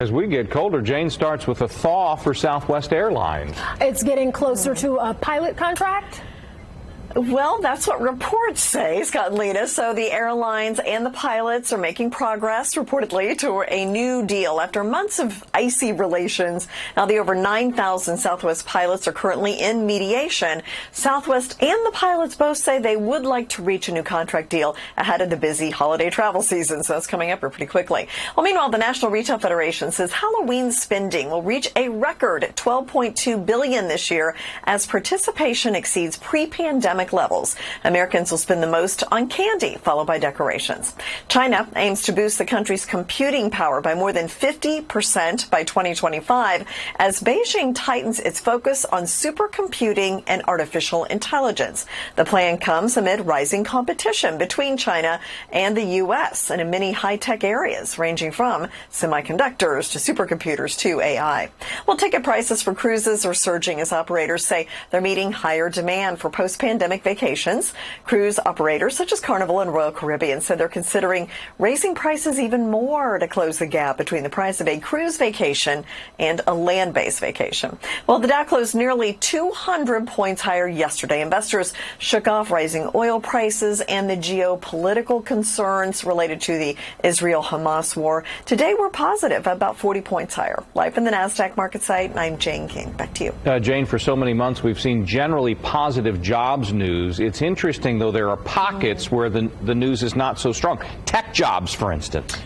As we get colder, Jane starts with a thaw for Southwest Airlines. It's getting closer to a pilot contract? Well, that's what reports say, Scott and Lena. So the airlines and the pilots are making progress, reportedly, to a new deal after months of icy relations. Now, the over 9,000 Southwest pilots are currently in mediation. Southwest and the pilots both say they would like to reach a new contract deal ahead of the busy holiday travel season. So that's coming up pretty quickly. Well, meanwhile, the National Retail Federation says Halloween spending will reach a record at $12.2 billion this year as participation exceeds pre-pandemic levels. Americans will spend the most on candy, followed by decorations. China aims to boost the country's computing power by more than 50% by 2025 as Beijing tightens its focus on supercomputing and artificial intelligence. The plan comes amid rising competition between China and the U.S. and in many high-tech areas, ranging from semiconductors to supercomputers to AI. Well, ticket prices for cruises are surging as operators say they're meeting higher demand for post-pandemic vacations. Cruise operators such as Carnival and Royal Caribbean said they're considering raising prices even more to close the gap between the price of a cruise vacation and a land-based vacation. Well, the Dow closed nearly 200 points higher yesterday. Investors shook off rising oil prices and the geopolitical concerns related to the Israel-Hamas war. Today, we're positive, about 40 points higher. Live in the NASDAQ market site, I'm Jane King. Back to you. Jane, for so many months, we've seen generally positive jobs news. It's interesting, though, there are pockets where the news is not so strong. Tech jobs, for instance.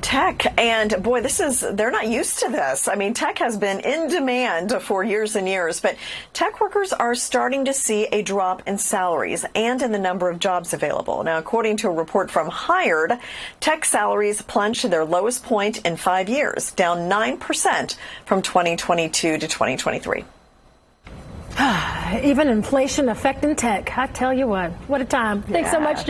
Tech, and boy, they're not used to this. I mean, tech has been in demand for years and years, but tech workers are starting to see a drop in salaries and in the number of jobs available. Now, according to a report from Hired, tech salaries plunged to their lowest point in 5 years, down 9% from 2022 to 2023. Even inflation affecting tech. I tell you what a time. Thanks so much,